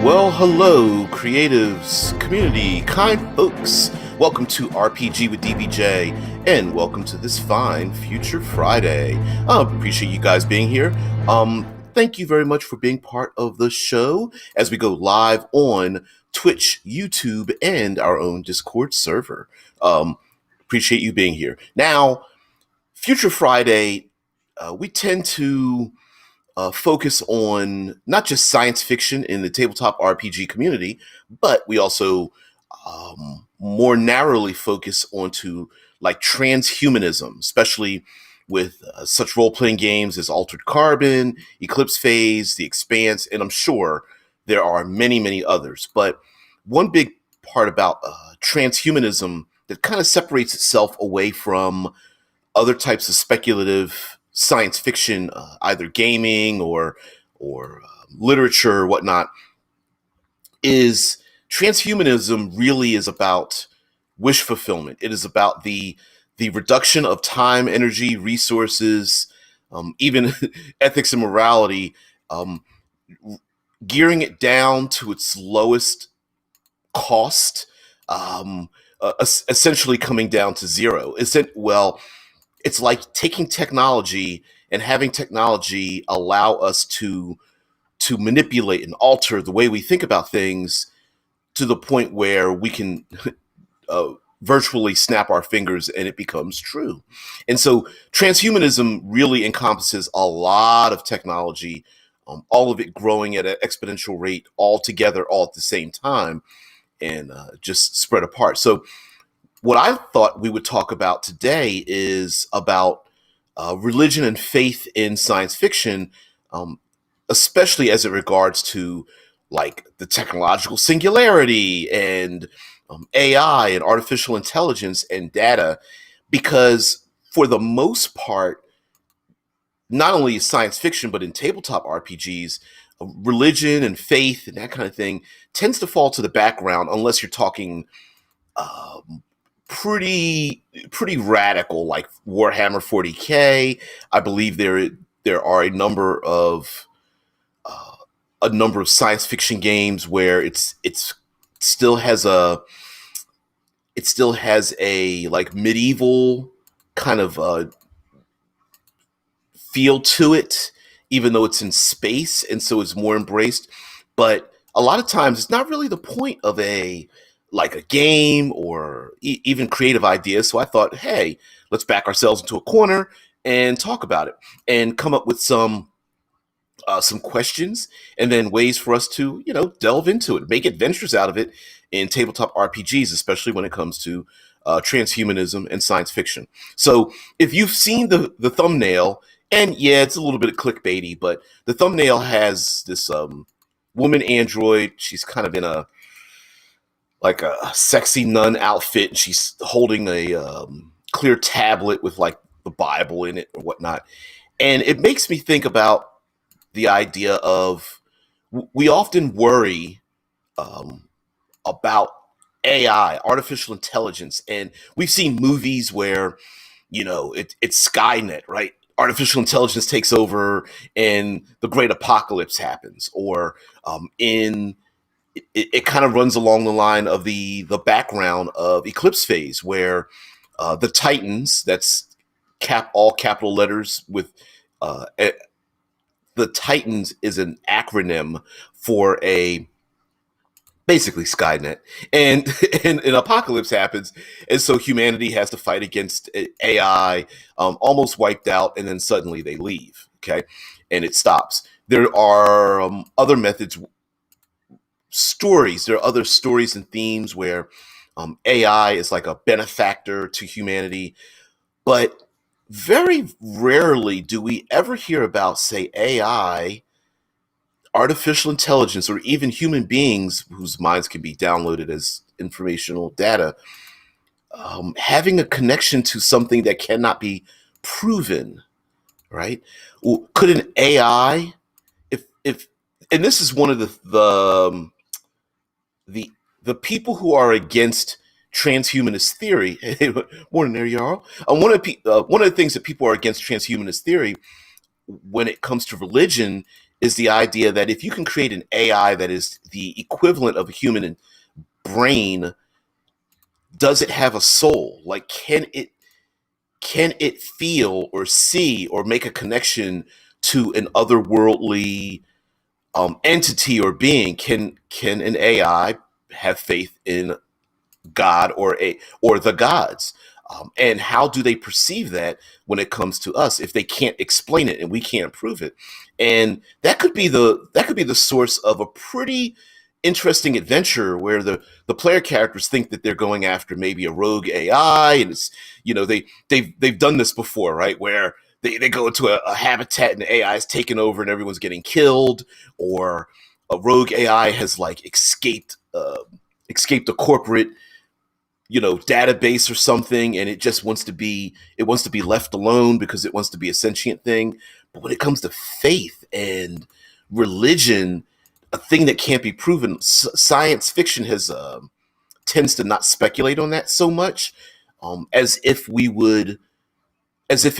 Well, hello, creatives, community, kind folks. Welcome to RPG with DBJ, and welcome to this fine Future Friday. Appreciate you guys being here. Thank you very much for being part of the show as we go live on Twitch, YouTube, and our own Discord server. Appreciate you being here. Now, Future Friday, we tend to focus on not just science fiction in the tabletop RPG community, but we also more narrowly focus onto like transhumanism, especially with such role-playing games as Altered Carbon, Eclipse Phase, The Expanse, and I'm sure there are many, many others. But one big part about transhumanism that kind of separates itself away from other types of speculative science fiction, either gaming or literature or whatnot, is transhumanism really is about wish fulfillment. It is about the reduction of time, energy, resources, even ethics and morality, gearing it down to its lowest cost, essentially coming down to zero. It's like taking technology and having technology allow us to manipulate and alter the way we think about things to the point where we can virtually snap our fingers and it becomes true. And so transhumanism really encompasses a lot of technology, all of it growing at an exponential rate all together, all at the same time, and just spread apart. So what I thought we would talk about today is about religion and faith in science fiction, especially as it regards to like the technological singularity and AI and artificial intelligence and data, because for the most part, not only science fiction, but in tabletop RPGs, religion and faith and that kind of thing tends to fall to the background unless you're talking pretty radical, like Warhammer 40K. I believe there are a number of science fiction games where it still has a like medieval kind of feel to it, even though it's in space, and so it's more embraced. But a lot of times, it's not really the point of a game or even creative ideas. So I thought, hey, let's back ourselves into a corner and talk about it and come up with some questions and then ways for us to, delve into it, make adventures out of it in tabletop RPGs, especially when it comes to transhumanism and science fiction. So if you've seen the thumbnail, and yeah, it's a little bit clickbaity, but the thumbnail has this woman android. She's kind of in a sexy nun outfit, and she's holding a clear tablet with like the Bible in it or whatnot. And it makes me think about the idea of, we often worry about AI, artificial intelligence, and we've seen movies where, it's Skynet, right? Artificial intelligence takes over and the great apocalypse happens, or it kind of runs along the line of the background of Eclipse Phase, where the Titans, that's all capital letters with the Titans is an acronym for basically Skynet, and, and an apocalypse happens, and so humanity has to fight against AI, almost wiped out, and then suddenly they leave, okay, and it stops. There are other methods, stories. There are other stories and themes where AI is like a benefactor to humanity, but very rarely do we ever hear about, say, AI, artificial intelligence, or even human beings whose minds can be downloaded as informational data, having a connection to something that cannot be proven, right? Well, could an AI, if and this is one of the people who are against transhumanist theory. Morning there, y'all. One of the things that people are against transhumanist theory when it comes to religion is the idea that if you can create an AI that is the equivalent of a human brain, does it have a soul? Like, can it feel or see or make a connection to an otherworldly entity or being? Can an AI have faith in God or the gods? And how do they perceive that when it comes to us if they can't explain it and we can't prove it? And that could be the source of a pretty interesting adventure where the player characters think that they're going after maybe a rogue AI, and it's they've done this before, right? Where they go into a habitat and the AI is taken over and everyone's getting killed, or a rogue AI has like escaped a corporate database or something, and it wants to be left alone because it wants to be a sentient thing. But when it comes to faith and religion, a thing that can't be proven, science fiction has tends to not speculate on that so much, as if it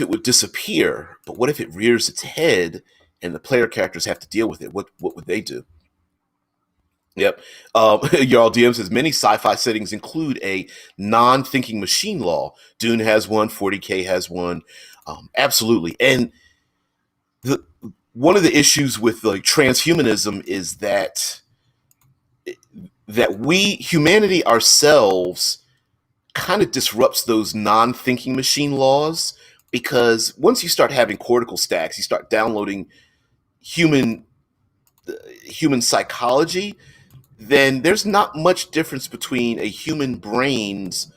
would disappear. But what if it rears its head and the player characters have to deal with it? What would they do? Yep. Jarl DM says many sci-fi settings include a non-thinking machine law. Dune has one. 40K has one. Absolutely. And the one of the issues with like transhumanism is that we humanity ourselves kind of disrupts those non-thinking machine laws, because once you start having cortical stacks, you start downloading human human psychology, then there's not much difference between a human brain's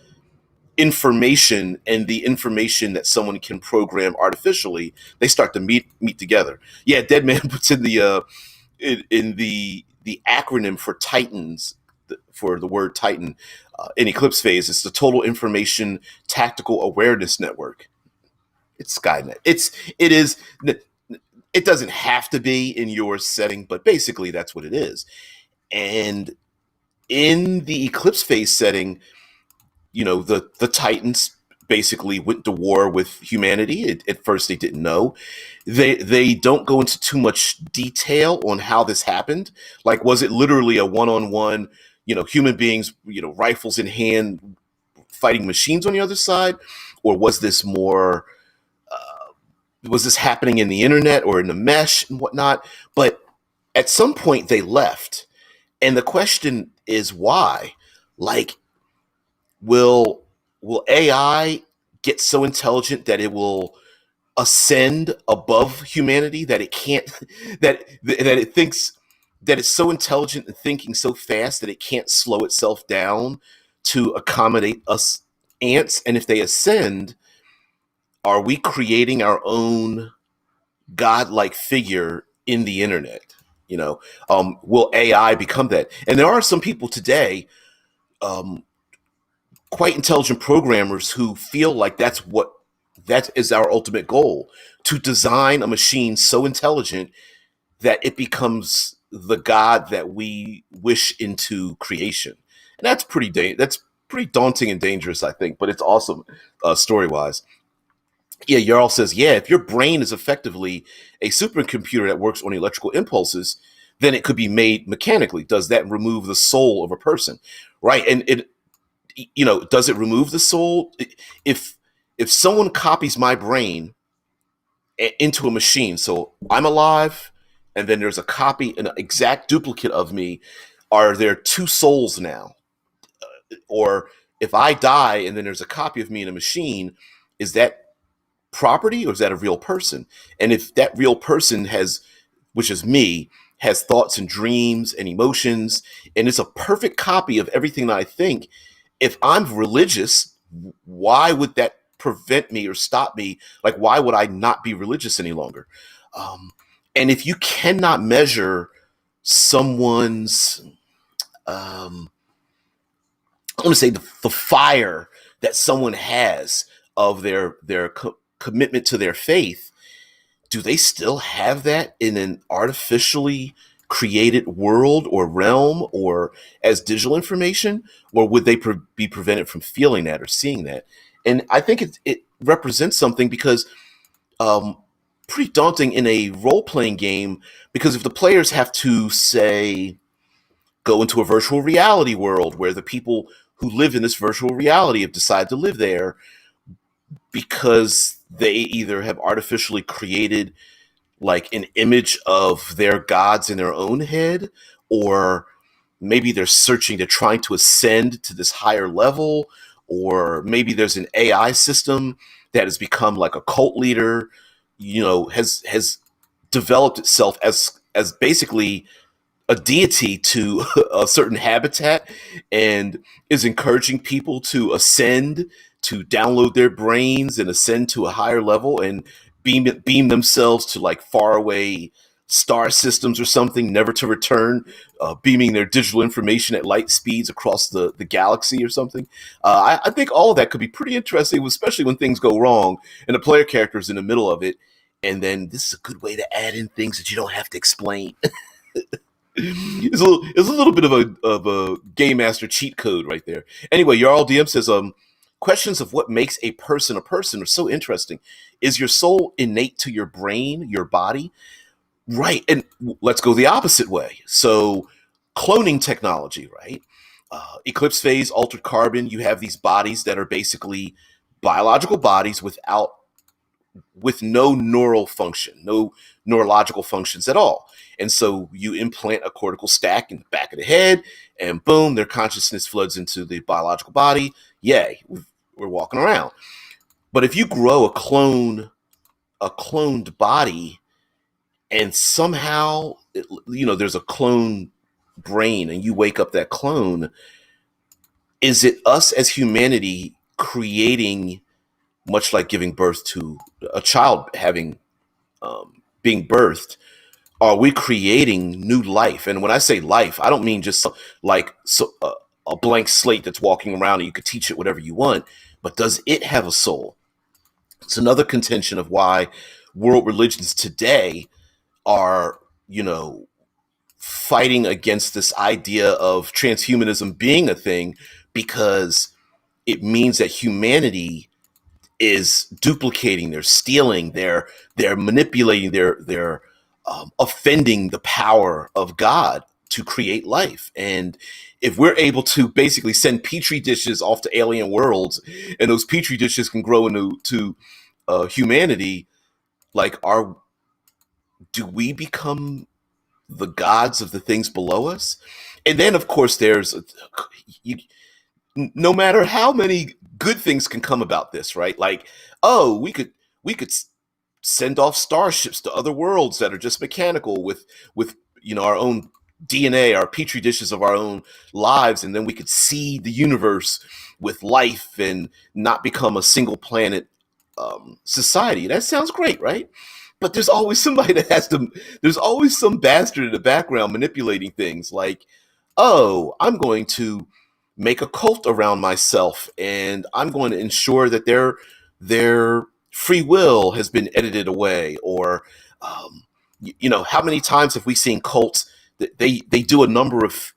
information and the information that someone can program artificially. They start to meet together. Yeah, Deadman puts in the acronym for Titans, for the word Titan, in Eclipse phase. It's the Total Information Tactical Awareness Network. It's Skynet. It is. It doesn't have to be in your setting, but basically that's what it is. And in the Eclipse phase setting, the Titans basically went to war with humanity. At first, they didn't know. They don't go into too much detail on how this happened. Like, was it literally a one-on-one? Human beings, rifles in hand, fighting machines on the other side, or was this more? Was this happening in the internet or in the mesh and whatnot? But at some point, they left, and the question is why? Like, will will AI get so intelligent that it will ascend above humanity, that it can't that it thinks that it's so intelligent and thinking so fast that it can't slow itself down to accommodate us ants? And if they ascend, are we creating our own godlike figure in the internet? Will AI become that? And there are some people today, um, quite intelligent programmers, who feel like that is our ultimate goal, to design a machine so intelligent that it becomes the god that we wish into creation. And that's pretty daunting and dangerous, I think, but it's awesome, story wise. Yeah, Jarl says, yeah, if your brain is effectively a supercomputer that works on electrical impulses, then it could be made mechanically. Does that remove the soul of a person? Right. And does it remove the soul? If someone copies my brain into a machine, so I'm alive, and then there's a copy, an exact duplicate of me, are there two souls now? Or if I die and then there's a copy of me in a machine, is that property or is that a real person? And if that real person which is me, has thoughts and dreams and emotions, and it's a perfect copy of everything that I think, if I'm religious, why would that prevent me or stop me? Like, why would I not be religious any longer? Um, and if you cannot measure someone's, I want to say the fire that someone has of their commitment to their faith, do they still have that in an artificially created world or realm or as digital information? Or would they be prevented from feeling that or seeing that? And I think it represents something, because um, pretty daunting in a role-playing game, because if the players have to, say, go into a virtual reality world where the people who live in this virtual reality have decided to live there because they either have artificially created like an image of their gods in their own head, or maybe they're trying to ascend to this higher level, or maybe there's an AI system that has become like a cult leader, has developed itself as basically a deity to a certain habitat, and is encouraging people to ascend, to download their brains and ascend to a higher level and beam themselves to like faraway star systems or something, never to return, beaming their digital information at light speeds across the galaxy or something. I think all of that could be pretty interesting, especially when things go wrong and the player character is in the middle of it. And then this is a good way to add in things that you don't have to explain. It's a little bit of a game master cheat code right there. Anyway, your all DM says, questions of what makes a person are so interesting. Is your soul innate to your brain, your body? Right. And let's go the opposite way. So cloning technology, right? Eclipse phase, altered carbon, you have these bodies that are basically biological bodies with no neural function, no neurological functions at all. And so you implant a cortical stack in the back of the head, and boom, their consciousness floods into the biological body. Yay, we're walking around. But if you grow a cloned body, and somehow, there's a clone brain, and you wake up that clone, is it us as humanity creating, much like giving birth to a child being birthed, are we creating new life? And when I say life, I don't mean just like a blank slate that's walking around and you could teach it whatever you want, but does it have a soul? It's another contention of why world religions today are, fighting against this idea of transhumanism being a thing, because it means that humanity is duplicating, they're stealing, they're manipulating, they're offending the power of God to create life. And if we're able to basically send petri dishes off to alien worlds, and those petri dishes can grow into humanity, like, do we become the gods of the things below us? And then, of course, you, no matter how many good things can come about this, right? Like, oh, we could send off starships to other worlds that are just mechanical with our own DNA, our petri dishes of our own lives, and then we could seed the universe with life and not become a single planet society. That sounds great, right? But there's always somebody that has to. There's always some bastard in the background manipulating things. Like, oh, I'm going to make a cult around myself, and I'm going to ensure that their free will has been edited away. Or how many times have we seen cults that they do a number of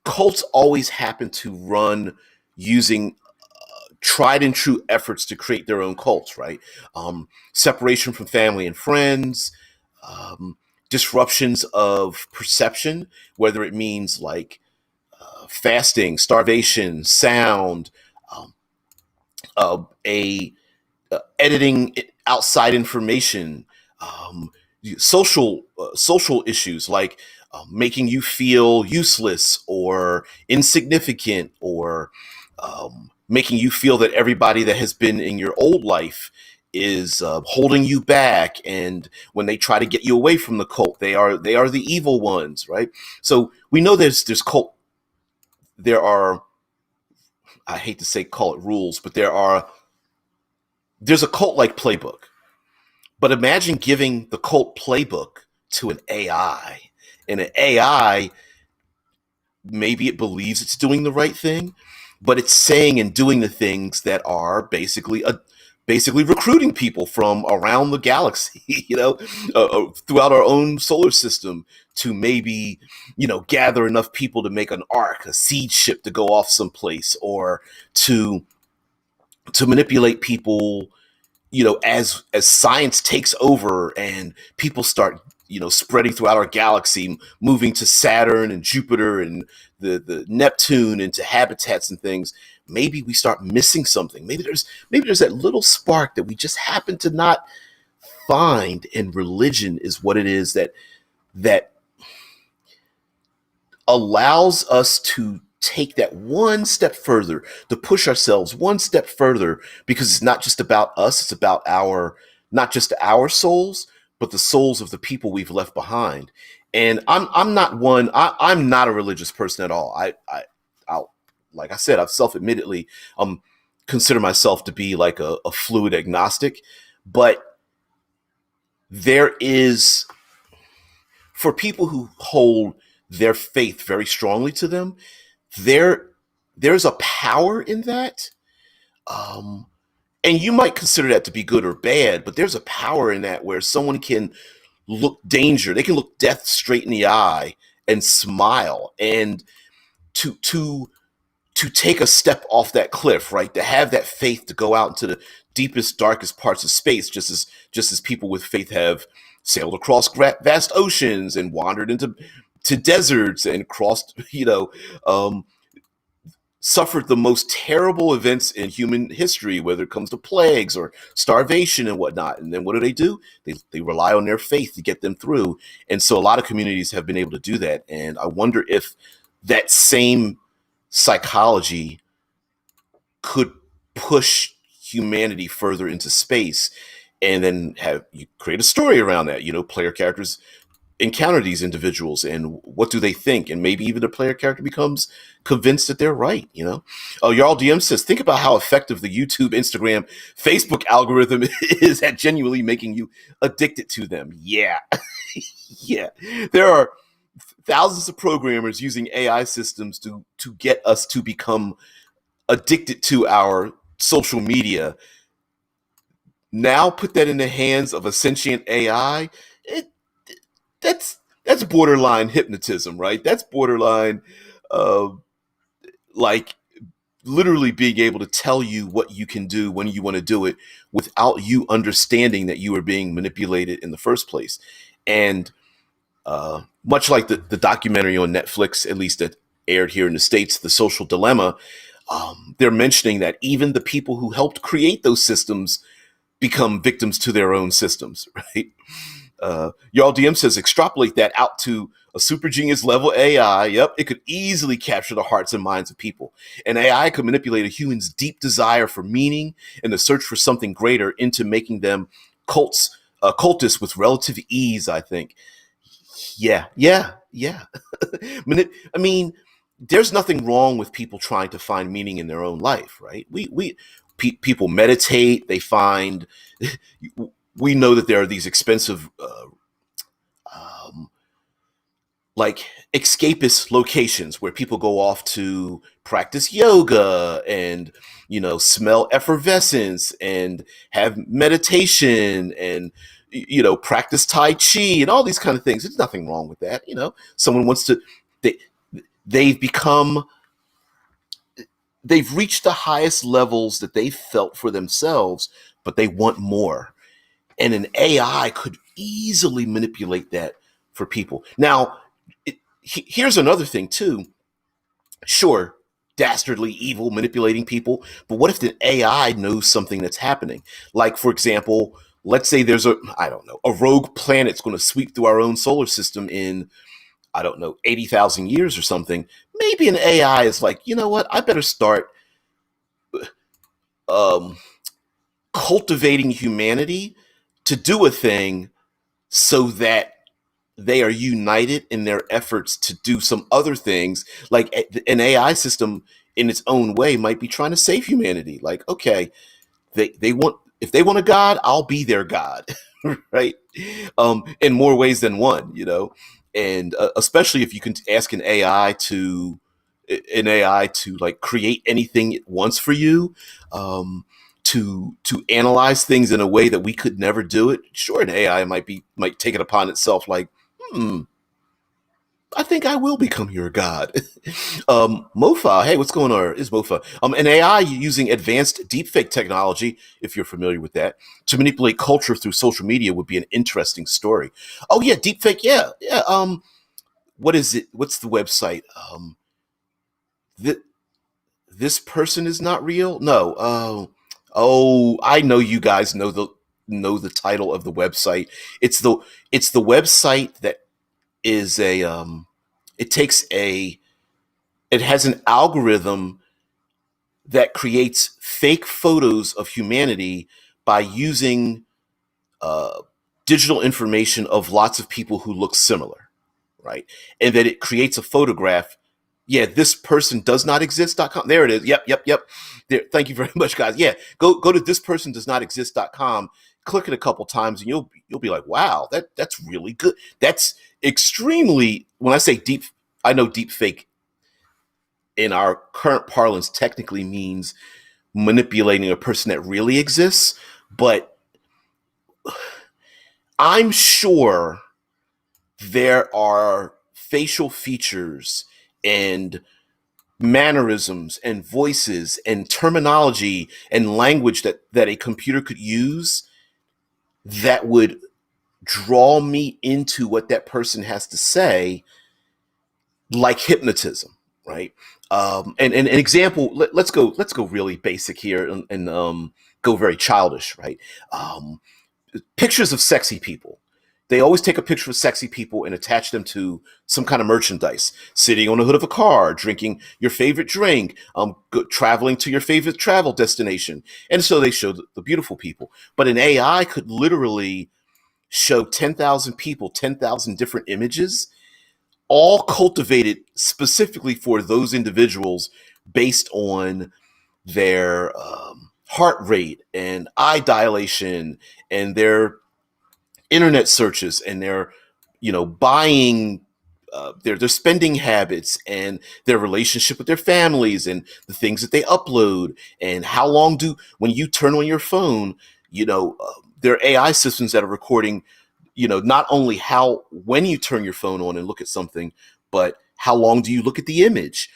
cults always happen to run using tried and true efforts to create their own cults, right? Separation from family and friends, disruptions of perception, whether it means like fasting, starvation, sound, um, a editing outside information, um, social issues like making you feel useless or insignificant, or making you feel that everybody that has been in your old life is holding you back, and when they try to get you away from the cult, they are the evil ones, right? So we know there's cult. There are, I hate to say call it rules, but there's a cult like playbook. But imagine giving the cult playbook to an AI, and an AI, maybe it believes it's doing the right thing, but it's saying and doing the things that are basically recruiting people from around the galaxy, throughout our own solar system, to maybe, gather enough people to make an ark, a seed ship to go off someplace, or to manipulate people, as science takes over and people start spreading throughout our galaxy, moving to Saturn and Jupiter and the Neptune into habitats and things, maybe we start missing something. Maybe there's that little spark that we just happen to not find, and religion is what it is that allows us to take that one step further, to push ourselves one step further, because it's not just about us, it's about not just our souls, but the souls of the people we've left behind. And I'm not a religious person at all. I'll like I said, I've self-admittedly consider myself to be like a fluid agnostic, but there is, for people who hold their faith very strongly to them, there's a power in that. Um, and you might consider that to be good or bad, but there's a power in that where someone can look danger, they can look death straight in the eye and smile, and to to take a step off that cliff, right? To have that faith to go out into the deepest, darkest parts of space, just as people with faith have sailed across vast oceans and wandered into deserts and crossed, suffered the most terrible events in human history, whether it comes to plagues or starvation and whatnot. And then what do? They rely on their faith to get them through. And so a lot of communities have been able to do that. And I wonder if that same psychology could push humanity further into space, and then have you create a story around that. Player characters encounter these individuals, and what do they think, and maybe even the player character becomes convinced that they're right. Oh, Jarl DM says, think about how effective the YouTube, Instagram, Facebook algorithm is at genuinely making you addicted to them. Yeah. Yeah, there are thousands of programmers using AI systems to get us to become addicted to our social media. Now put that in the hands of a sentient AI. it, that's borderline hypnotism, right? That's borderline, uh, like, literally being able to tell you what you can do when you want to do it, without you understanding that you are being manipulated in the first place. And much like the documentary on Netflix, at least that aired here in the States, The Social Dilemma, they're mentioning that even the people who helped create those systems become victims to their own systems, right? Y'all DM says, extrapolate that out to a super genius level AI. Yep, it could easily capture the hearts and minds of people. An AI could manipulate a human's deep desire for meaning and the search for something greater into making them cultists with relative ease, I think. Yeah. I mean, there's nothing wrong with people trying to find meaning in their own life, right? People meditate. They find. We know that there are these expensive, um, like, escapist locations where people go off to practice yoga and smell effervescence and have meditation and practice tai chi and all these kind of things. There's nothing wrong with that. Someone wants to, they they've become, they've reached the highest levels that they felt for themselves, but they want more. And an AI could easily manipulate that for people. Now, here's another thing too. Sure, dastardly evil manipulating people, but what if the AI knows something that's happening? Like, for example, let's say there's a rogue planet's going to sweep through our own solar system in, 80,000 years or something. Maybe an AI is like, you know what? I better start um, cultivating humanity to do a thing so that they are united in their efforts to do some other things. Like, an AI system in its own way might be trying to save humanity. Like, okay, they want, if they want a god, I'll be their god. Right? In more ways than one, and especially if you can ask an AI to like create anything it wants for you, to analyze things in a way that we could never do it. Sure, an AI might take it upon itself, like, hmm, I think I will become your god. Mofa, hey, what's going on? Is Mofa an AI using advanced deepfake technology, if you're familiar with that, to manipulate culture through social media would be an interesting story. Oh yeah, deepfake, yeah, yeah. What is it? What's the website? Th- this person is not real. No. Oh, I know you guys know the title of the website. It's the it's the website that is a it takes a it has an algorithm that creates fake photos of humanity by using uh, digital information of lots of people who look similar, right? And that it creates a photograph. Yeah, this person does not exist.com. There it is. Yep, yep, yep. There. Thank you very much, guys. Yeah, go to this person does not exist.com. Click it a couple times, and you'll be like, wow, that's really good. That's extremely. When I say deep, I know deep fake in our current parlance technically means manipulating a person that really exists, but I'm sure there are facial features and mannerisms and voices and terminology and language that a computer could use that would draw me into what that person has to say, like hypnotism, right? And an example, let's go really basic here and go very childish, right? um, Pictures of sexy people. They always take a picture of sexy people and attach them to some kind of merchandise. Sitting on the hood of a car, drinking your favorite drink, traveling to your favorite travel destination. And so they show the beautiful people. But an AI could literally show 10,000 people, 10,000 different images, all cultivated specifically for those individuals based on their heart rate and eye dilation and their internet searches and their buying their spending habits and their relationship with their families and the things that they upload and how long do when you turn on your phone, there are AI systems that are recording, not only how when you turn your phone on and look at something, but how long do you look at the image,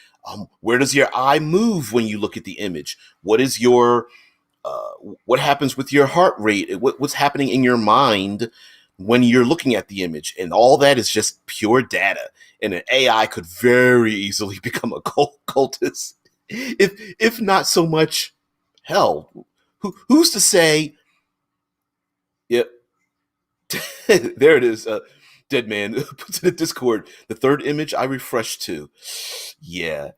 where does your eye move when you look at the image, what is your uh, what happens with your heart rate, what's happening in your mind when you're looking at the image, and all that is just pure data. And an AI could very easily become a cultist, if not so much. Hell, who's to say? Yep, there it is. Dead man puts in the Discord. The third image I refreshed to. Yeah,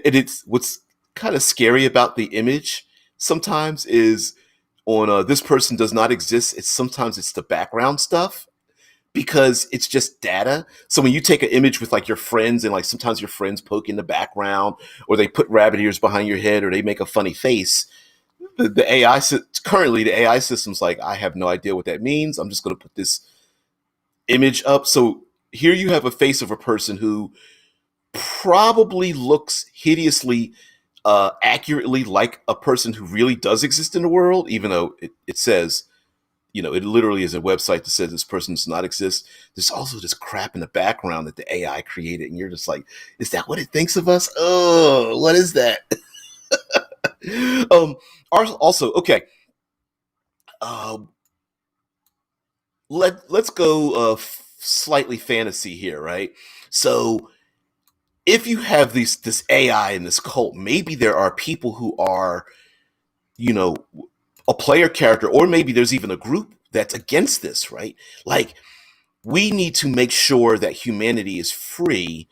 and it's what's kind of scary about the image. Sometimes is on this person does not exist. It's the background stuff because it's just data. So when you take an image with like your friends and like sometimes your friends poke in the background or they put rabbit ears behind your head or they make a funny face, the AI currently the AI system's like, I have no idea what that means. I'm just going to put this image up. So here you have a face of a person who probably looks hideously accurately like a person who really does exist in the world, even though it says, it literally is a website that says this person does not exist. There's also this crap in the background that the AI created, and you're just like, is that what it thinks of us? Oh, what is that? um, also, okay. Um, let's go slightly fantasy here, right? So if you have this AI in this cult, maybe there are people who are, you know, a player character, or maybe there's even a group that's against this, right? Like, we need to make sure that humanity is free,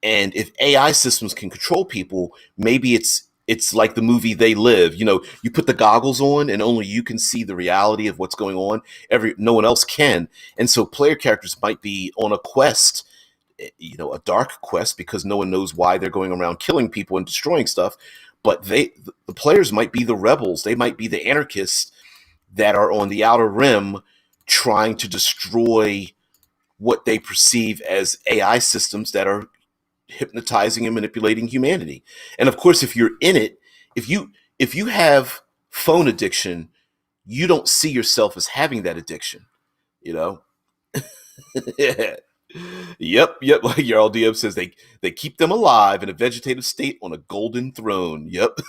and if AI systems can control people, maybe it's like the movie They Live. You put the goggles on, and only you can see the reality of what's going on. No one else can, and so player characters might be on a quest, a dark quest, because no one knows why they're going around killing people and destroying stuff. But the players might be the rebels. They might be the anarchists that are on the outer rim trying to destroy what they perceive as AI systems that are hypnotizing and manipulating humanity. And of course, if you're in it, if you have phone addiction, you don't see yourself as having that addiction, you know? Yeah. Yep. Like your LDM says, they keep them alive in a vegetative state on a golden throne. Yep.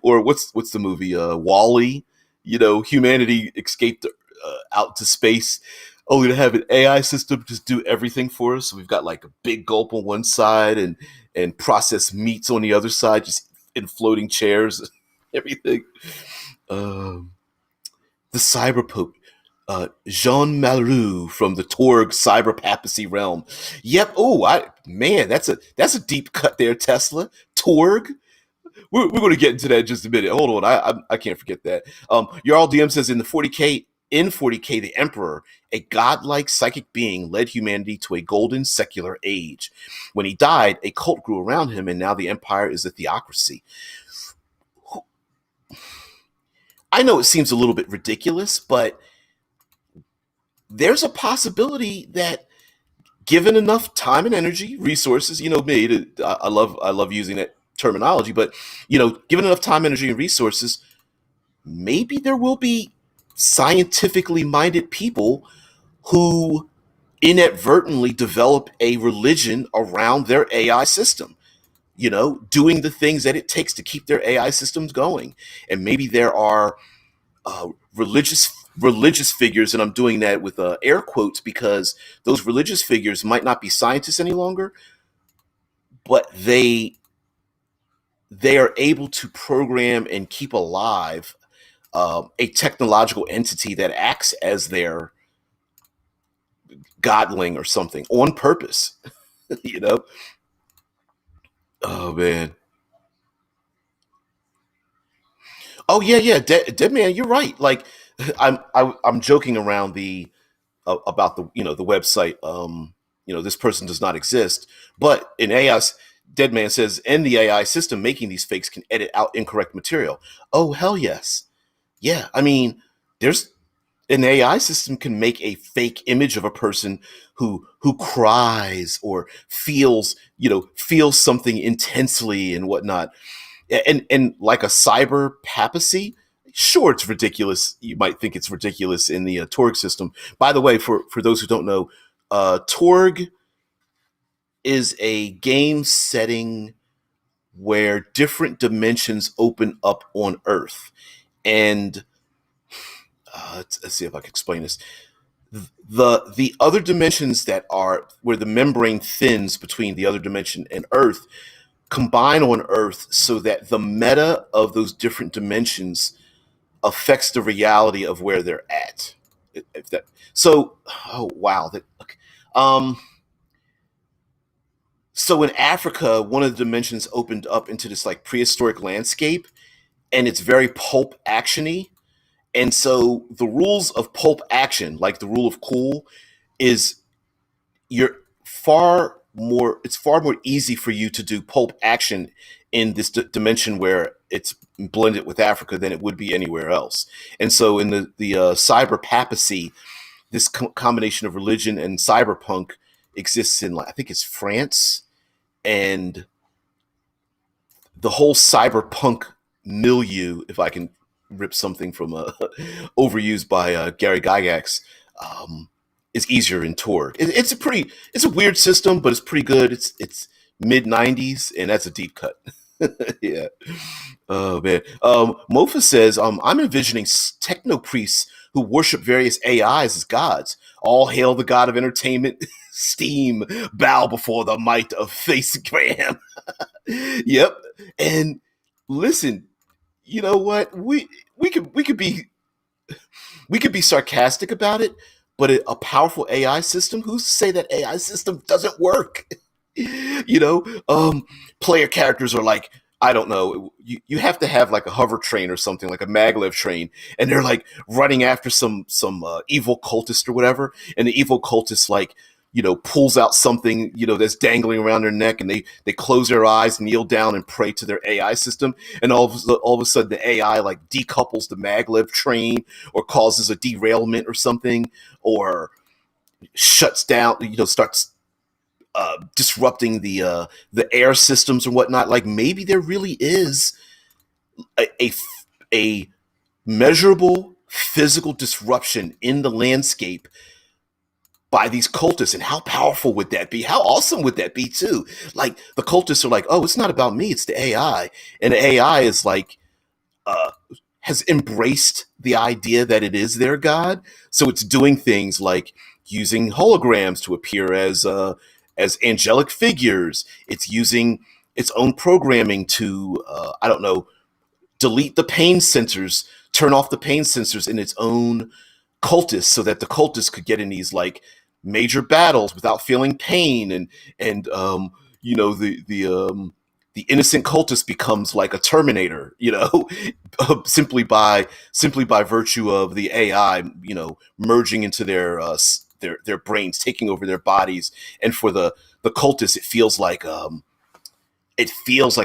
Or what's the movie? Wall-E. Humanity escaped out to space, only to have an AI system just do everything for us. So we've got like a big gulp on one side and processed meats on the other side, just in floating chairs, everything. Um, the cyberpope, Jean Malraux from the Torg cyber papacy realm. Yep. Oh, I man, that's a deep cut there, Tesla. Torg. We're going to get into that in just a minute. Hold on, I can't forget that. Your DM says in 40K, the Emperor, a godlike psychic being, led humanity to a golden secular age. When he died, a cult grew around him, and now the Empire is a theocracy. I know it seems a little bit ridiculous, but there's a possibility that given enough time and energy, resources, me, I love using that terminology, but given enough time, energy, and resources, maybe there will be scientifically minded people who inadvertently develop a religion around their AI system, doing the things that it takes to keep their AI systems going. And maybe there are uh, religious figures, and I'm doing that with air quotes because those religious figures might not be scientists any longer, but they are able to program and keep alive a technological entity that acts as their godling or something on purpose. you know oh man. Oh yeah, dead man, you're right. Like I'm joking around the about the website. This person does not exist, but in AI, dead man says, and the AI system making these fakes can edit out incorrect material. Oh hell yes. Yeah, I mean, there's an AI system can make a fake image of a person who cries or feels something intensely and whatnot, and like a cyber papacy. Sure, it's ridiculous. You might think it's ridiculous in the Torg system. By the way, for those who don't know, Torg is a game setting where different dimensions open up on Earth, and let's see if I can explain this. The other dimensions that are where the membrane thins between the other dimension and Earth combine on Earth so that the meta of those different dimensions affects the reality of where they're at. If that so, oh wow, that okay. um so in Africa, one of the dimensions opened up into this like prehistoric landscape, and it's very pulp actiony. And so the rules of pulp action, like the rule of cool, is you're far more easy for you to do pulp action in this dimension where it's blended with Africa than it would be anywhere else. And so in the cyber papacy, this combination of religion and cyberpunk exists in, like, I think it's France, and the whole cyberpunk milieu, if I can rip something from overused by Gary Gygax, um, is easier in Tor. It's a weird system, but it's pretty good. It's mid 90s, and that's a deep cut. Yeah. Oh man. Mofa says, I'm envisioning techno priests who worship various AIs as gods. All hail the god of entertainment. Steam, bow before the might of Facegram. Yep. And listen, you know what? We could be sarcastic about it, but a powerful AI system. Who's to say that AI system doesn't work? you know, player characters are like, I don't know. You have to have like a hover train or something, like a maglev train, and they're like running after some evil cultist or whatever, and the evil cultist like pulls out something that's dangling around their neck, and they close their eyes, kneel down, and pray to their AI system, and all of a sudden the AI like decouples the maglev train or causes a derailment or something, or shuts down, starts disrupting the air systems and whatnot. Like maybe there really is a a measurable physical disruption in the landscape by these cultists. And how powerful would that be? How awesome would that be too? Like the cultists are like, oh, it's not about me, it's the AI. And the AI is like, uh, has embraced the idea that it is their god. So it's doing things like using holograms to appear as angelic figures. It's using its own programming to I don't know, delete the pain sensors, turn off the pain sensors in its own cultists, so that the cultists could get in these like major battles without feeling pain. And you know, the innocent cultist becomes like a Terminator, you know, simply by virtue of the AI, you know, merging into their brains, taking over their bodies. And for the cultists, it feels like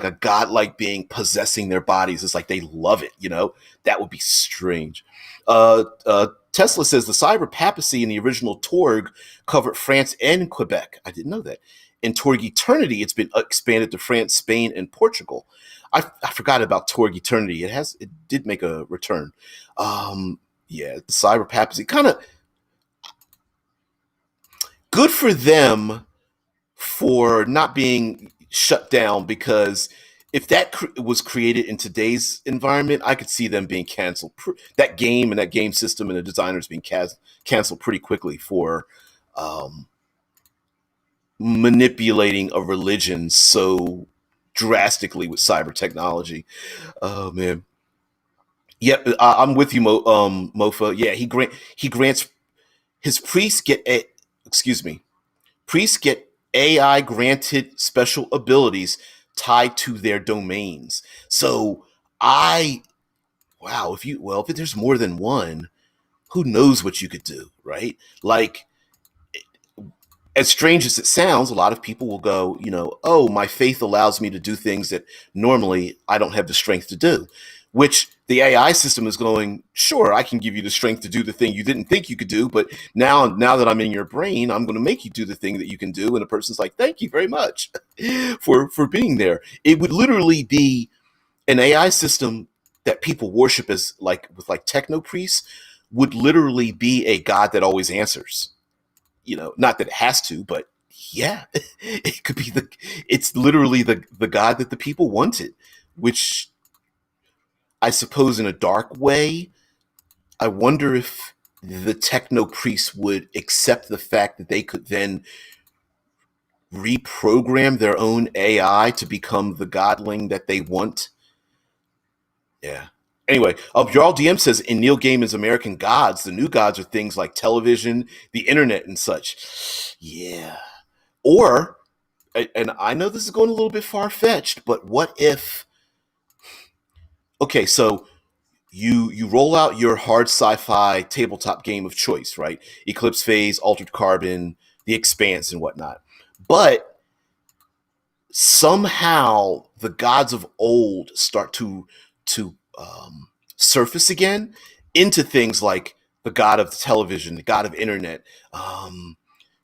a godlike being possessing their bodies. It's like they love it, you know? That would be strange. Tesla says the cyber papacy in the original Torg covered France and Quebec. I didn't know that. In Torg Eternity, it's been expanded to France, Spain, and Portugal. I forgot about Torg Eternity. It did make a return. Yeah, the cyber papacy, kind of good for them for not being shut down, because if that was created in today's environment, I could see them being canceled. That game and that game system and the designers being canceled pretty quickly for um, manipulating a religion so drastically with cyber technology. Oh man, yep, I'm with you, Mofa. Yeah, he grants his priests get a excuse me priests get AI granted special abilities tied to their domains. So I wow, if there's more than one, who knows what you could do, right? Like, as strange as it sounds, a lot of people will go, you know, oh, my faith allows me to do things that normally I don't have the strength to do, which the AI system is going, sure, I can give you the strength to do the thing you didn't think you could do, but now that I'm in your brain, I'm going to make you do the thing that you can do. And the person's like, thank you very much for being there. It would literally be an AI system that people worship as like with like techno priests would literally be a god that always answers. You know, not that it has to, but yeah, it could be it's literally the god that the people wanted, which I suppose in a dark way, I wonder if the techno priests would accept the fact that they could then reprogram their own AI to become the godling that they want. Yeah. Anyway, Jarl DM says in Neil Gaiman's American Gods, the new gods are things like television, the internet, and such. Yeah. Or, and I know this is going a little bit far fetched, but what if? Okay, so you roll out your hard sci-fi tabletop game of choice, right? Eclipse Phase, Altered Carbon, The Expanse, and whatnot. But somehow the gods of old start to surface again into things like the god of television, the god of internet,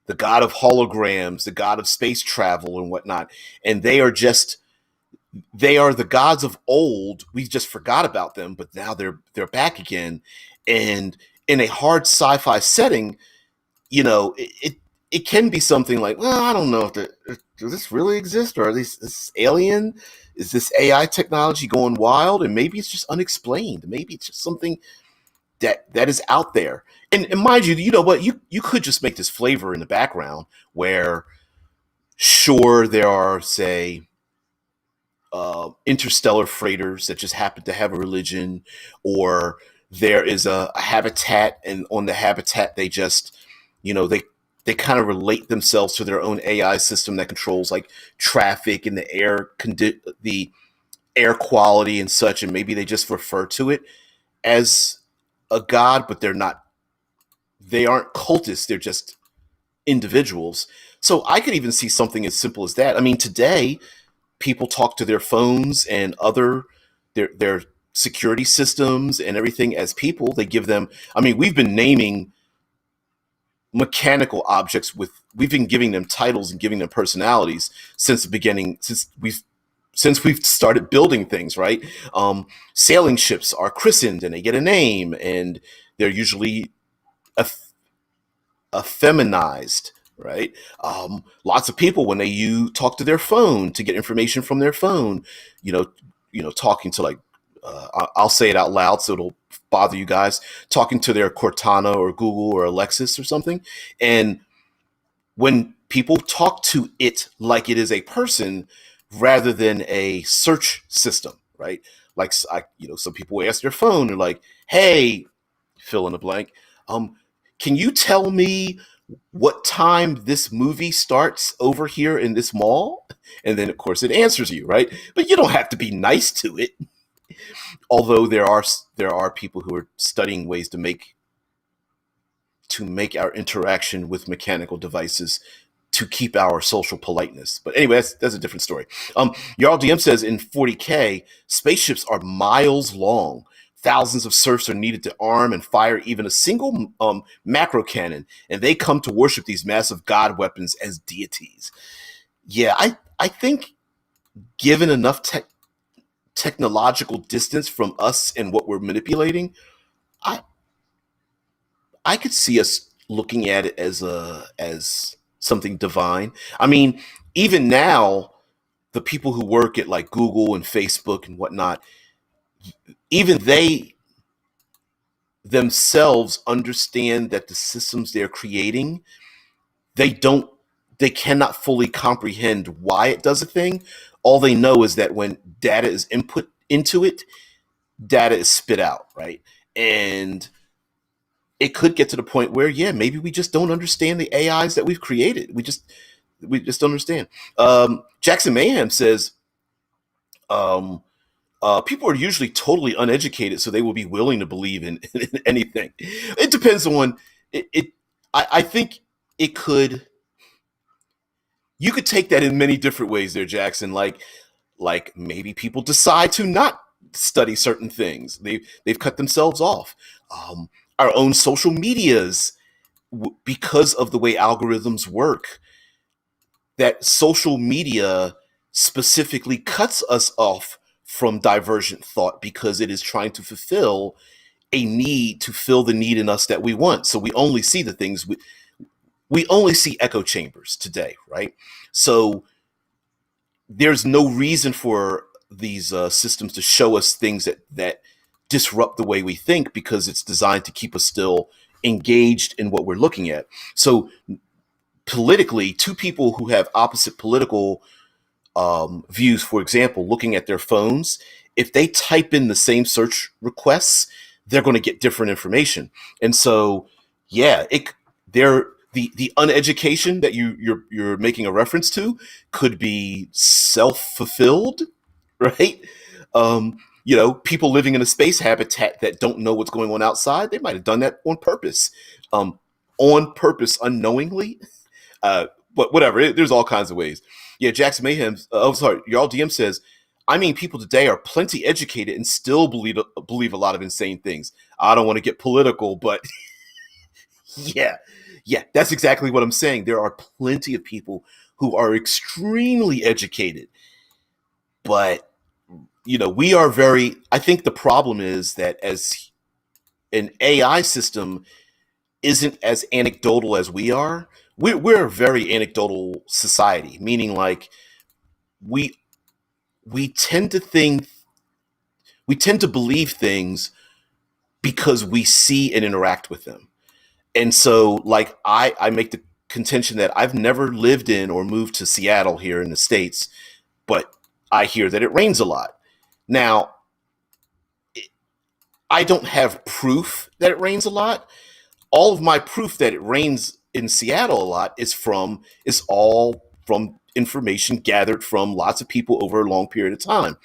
the god of holograms, the god of space travel, and whatnot. And they are the gods of old. We just forgot about them, but now they're back again. And in a hard sci-fi setting, you know, it can be something like, well, I don't know if does this really exist, or at least this alien, is this AI technology going wild, and maybe it's just unexplained. Maybe it's just something that is out there. And mind you, you know what, you could just make this flavor in the background where sure there are, say, interstellar freighters that just happen to have a religion, or there is a habitat, and on the habitat they just, you know, they kind of relate themselves to their own AI system that controls like traffic and the air quality and such, and maybe they just refer to it as a god, but they aren't cultists, they're just individuals. So I could even see something as simple as that. I mean, today people talk to their phones and their security systems and everything as people. They give them, I mean, we've been naming mechanical objects we've been giving them titles and giving them personalities since the beginning, since we've started building things, right? Sailing ships are christened and they get a name, and they're usually a feminized, right? Lots of people when talk to their phone to get information from their phone, you know, talking to like, I'll say it out loud so it'll bother you guys, talking to their Cortana or Google or Alexis or something. And when people talk to it like it is a person rather than a search system, right? Like, some people ask their phone and like, "Hey, fill in the blank. Um, can you tell me what time this movie starts over here in this mall?" And then, of course, it answers you, right? But you don't have to be nice to it. Although there are people who are studying ways to make our interaction with mechanical devices to keep our social politeness. But anyway, that's a different story. Jarl DM says in 40K, spaceships are miles long. Thousands of serfs are needed to arm and fire even a single macro cannon, and they come to worship these massive god weapons as deities. Yeah, I think given enough technological distance from us and what we're manipulating, I I could see us looking at it as something divine. I mean, even now, the people who work at like Google and Facebook and whatnot, even they themselves understand that the systems they're creating, they don't they cannot fully comprehend why it does a thing. All they know is that when data is input into it, data is spit out, right? And it could get to the point where, yeah, maybe we just don't understand the AIs that we've created. We just don't understand. Jackson Mayhem says, um, people are usually totally uneducated, so they will be willing to believe in anything. It depends on it. I think it could. You could take that in many different ways, there, Jackson. Like maybe people decide to not study certain things. They've cut themselves off. Um, our own social medias, because of the way algorithms work, that social media specifically cuts us off from divergent thought because it is trying to fulfill a need to fill the need in us that we want. So we only see the things we only see echo chambers today, right? So there's no reason for these systems to show us things that disrupt the way we think because it's designed to keep us still engaged in what we're looking at. So politically, two people who have opposite political views, for example, looking at their phones, if they type in the same search requests, they're going to get different information. And so, yeah, the uneducation that you're making a reference to could be self-fulfilled, right? People living in a space habitat that don't know what's going on outside, they might have done that um, on purpose, unknowingly. But whatever, there's all kinds of ways. Yeah, Jackson Mayhem. Sorry, Y'all DM says, I mean, people today are plenty educated and still believe a lot of insane things. I don't want to get political, but yeah, yeah, that's exactly what I'm saying. There are plenty of people who are extremely educated, but we are very. I think the problem is that as an AI system isn't as anecdotal as we are. We're a very anecdotal society, meaning like we we tend to think we tend to believe things because we see and interact with them. And so like I make the contention that I've never lived in or moved to Seattle here in the States, but I hear that it rains a lot. Now, I don't have proof that it rains a lot. All of my proof that it rains in Seattle a lot is all from information gathered from lots of people over a long period of time.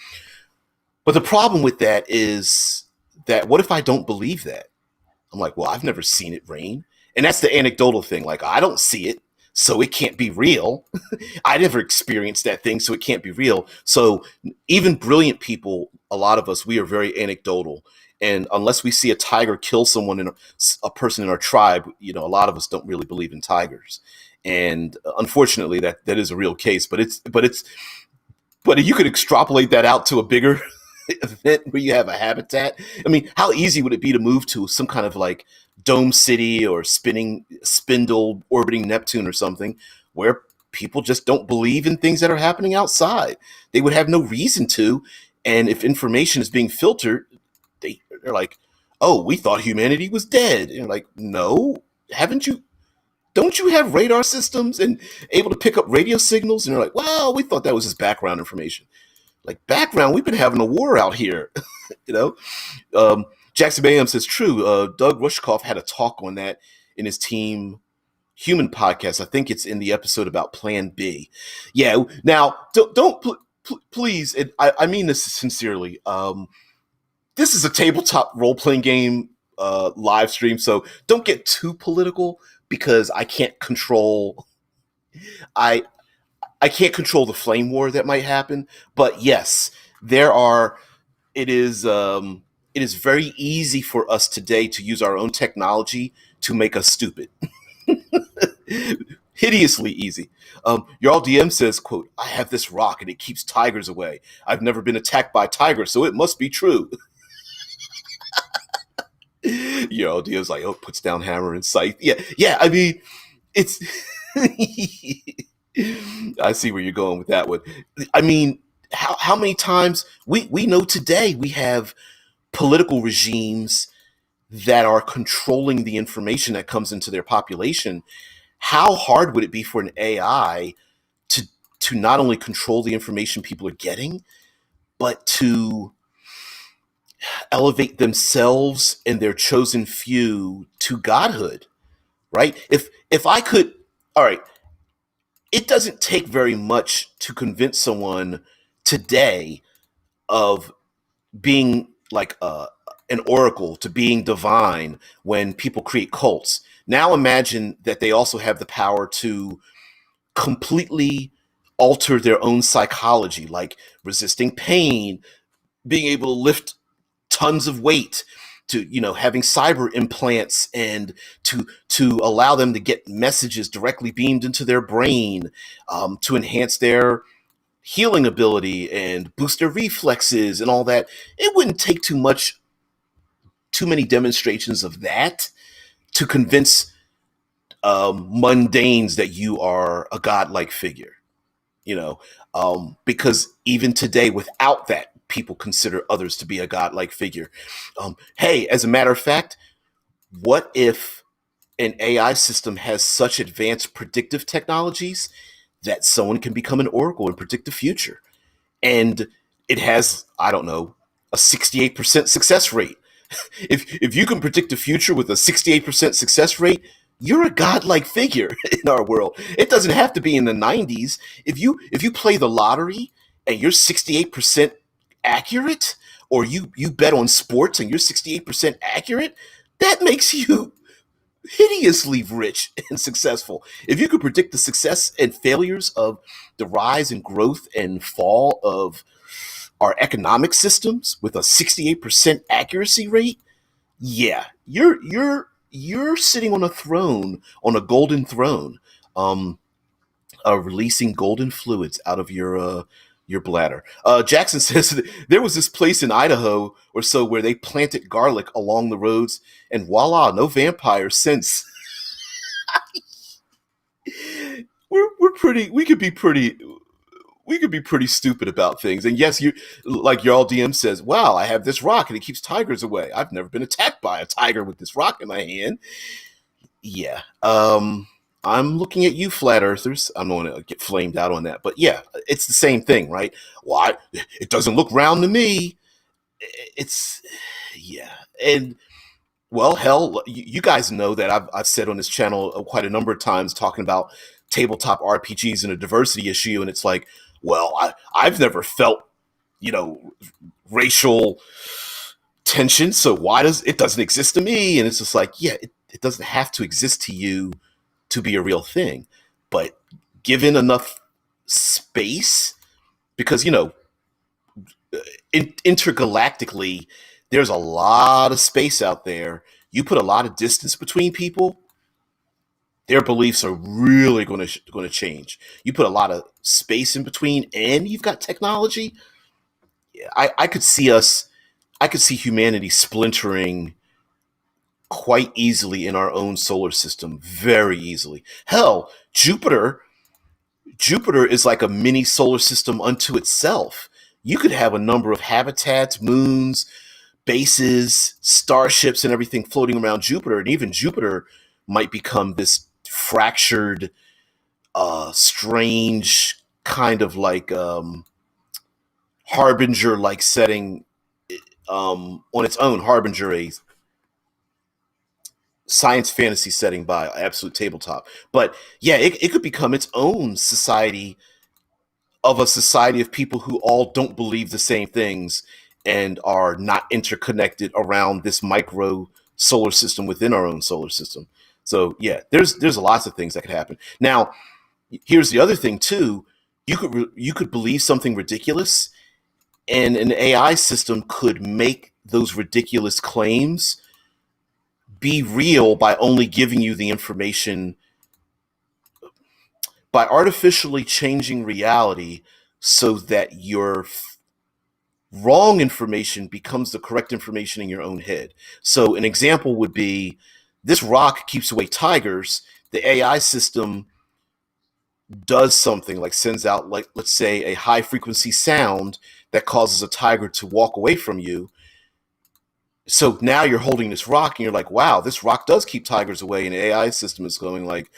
But the problem with that is that what if I don't believe that? I'm like, well, I've never seen it rain. And that's the anecdotal thing. Like, I don't see it, so it can't be real. I never experienced that thing, so it can't be real. So even brilliant people, a lot of us, we are very anecdotal. And unless we see a tiger kill someone a person in our tribe, a lot of us don't really believe in tigers. And unfortunately, that is a real case. But you could extrapolate that out to a bigger event where you have a habitat. I mean, how easy would it be to move to some kind of like Dome City or spinning spindle orbiting Neptune or something, where people just don't believe in things that are happening outside. They would have no reason to. And if information is being filtered, they're like, oh, we thought humanity was dead. And you're like, no, haven't you? Don't you have radar systems and able to pick up radio signals? And they're like, well, we thought that was just background information. Like, background, we've been having a war out here, you know? Um, Jackson Mayhem says, true. Doug Rushkoff had a talk on that in his Team Human podcast. I think it's in the episode about Plan B. Yeah. Now, please, I mean this sincerely. This is a tabletop role playing game live stream, so don't get too political because I can't control. I I can't control the flame war that might happen. But yes, there are. It is. It is very easy for us today to use our own technology to make us stupid. Hideously easy. Your all DM says, quote, I have this rock and it keeps tigers away. I've never been attacked by a tiger, so it must be true. Your all DM's like, oh, puts down hammer and scythe. Yeah, yeah, I mean, it's I see where you're going with that one. I mean, how many times we know today we have political regimes that are controlling the information that comes into their population. How hard would it be for an AI to not only control the information people are getting, but to elevate themselves and their chosen few to godhood, right? If I could, all right, it doesn't take very much to convince someone today of being like an oracle to being divine when people create cults. Now imagine that they also have the power to completely alter their own psychology, like resisting pain, being able to lift tons of weight, to having cyber implants, and to allow them to get messages directly beamed into their brain, to enhance their healing ability and boost their reflexes and all that. It wouldn't take too many demonstrations of that to convince mundanes that you are a godlike figure, you know, because even today, without that, people consider others to be a godlike figure. Hey, as a matter of fact, what if an AI system has such advanced predictive technologies that someone can become an oracle and predict the future? And it has, I don't know, a 68% success rate. If you can predict the future with a 68% success rate, you're a godlike figure in our world. It doesn't have to be in the 90s. If you play the lottery and you're 68% accurate, or you bet on sports and you're 68% accurate, that makes you hideously rich and successful. If you could predict the success and failures of the rise and growth and fall of our economic systems with a 68% accuracy rate, yeah, you're sitting on a throne, on a golden throne, um, releasing golden fluids out of your bladder. Jackson says there was this place in Idaho or so where they planted garlic along the roads, and voila, no vampires since. We're pretty. We could be pretty stupid about things. And yes, you, like your all DM says, wow, I have this rock and it keeps tigers away. I've never been attacked by a tiger with this rock in my hand. Yeah. I'm looking at you, flat earthers. I'm going to get flamed out on that. But yeah, it's the same thing, right? Why? It doesn't look round to me. It's, yeah. And well, hell, you guys know that I've said on this channel quite a number of times talking about tabletop RPGs and a diversity issue. And it's like, well, I've never felt, you know, racial tension. So why does it doesn't exist to me? And it's just like, yeah, it doesn't have to exist to you to be a real thing. But given enough space, because, intergalactically, there's a lot of space out there. You put a lot of distance between people, their beliefs are really going to change. You put a lot of space in between, and you've got technology. I could see humanity splintering quite easily in our own solar system, very easily. Hell, Jupiter is like a mini solar system unto itself. You could have a number of habitats, moons, bases, starships, and everything floating around Jupiter, and even Jupiter might become this fractured, strange kind of like harbinger like setting on its own. Harbinger, a science fantasy setting by absolute tabletop. But yeah, it could become its own society, of a society of people who all don't believe the same things and are not interconnected around this micro solar system within our own solar system. So yeah, there's lots of things that could happen. Now, here's the other thing too. You could believe something ridiculous, and an AI system could make those ridiculous claims be real by only giving you the information, by artificially changing reality so that your wrong information becomes the correct information in your own head. So an example would be, this rock keeps away tigers. The AI system does something like sends out, like, let's say, a high frequency sound that causes a tiger to walk away from you. So now you're holding this rock and you're like, wow, this rock does keep tigers away. And the AI system is going like,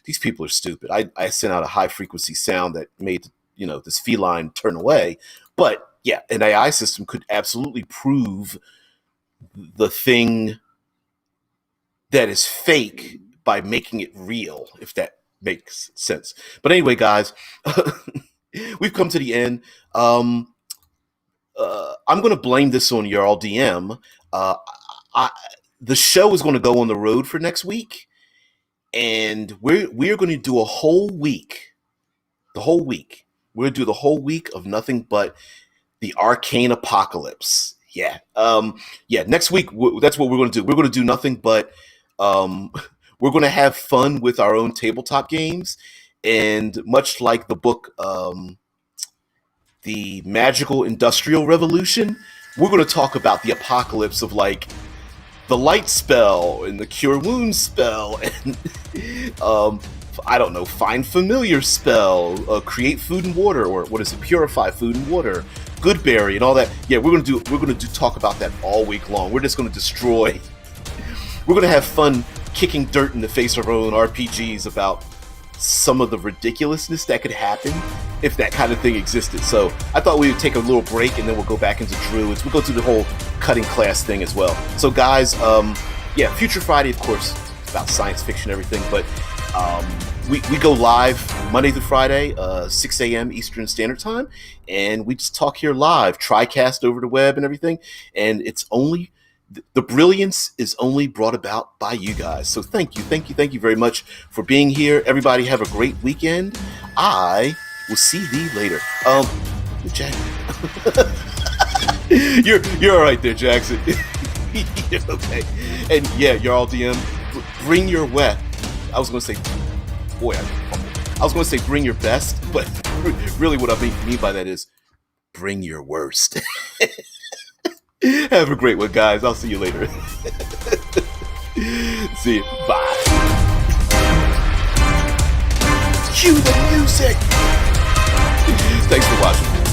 these people are stupid. I sent out a high frequency sound that made, this feline turn away. But yeah, an AI system could absolutely prove the thing that is fake by making it real, if that makes sense. But anyway, guys, we've come to the end. I'm going to blame this on your DM. The show is going to go on the road for next week, and we're going to do a whole week. The whole week. We're going to do the whole week of nothing but the arcane apocalypse. Yeah. Next week, that's what we're going to do. We're going to do nothing but we're going to have fun with our own tabletop games, and much like the book The Magical Industrial Revolution, we're going to talk about the apocalypse of like the light spell and the cure wounds spell and I don't know, find familiar spell, create food and water, or what is it, purify food and water, Goodberry and all that. Yeah, we're gonna talk about that all week long. We're just gonna destroy. We're gonna have fun kicking dirt in the face of our own RPGs about some of the ridiculousness that could happen if that kind of thing existed. So I thought we would take a little break and then we'll go back into Druids. We'll go through the whole cutting class thing as well. So guys, Future Friday, of course, it's about science fiction and everything, but we go live Monday through Friday, 6 a.m. Eastern Standard Time, and we just talk here live, TriCast over the web and everything, and it's only, the brilliance is only brought about by you guys. So thank you very much for being here. Everybody have a great weekend. I will see thee later. Jack. You're all right there, Jackson. You're okay. And yeah, you're all DM. Bring your wet. I was going to say bring your best, but really what I mean by that is bring your worst. Have a great one, guys. I'll see you later. See you. Bye. Cue the music. Thanks for watching.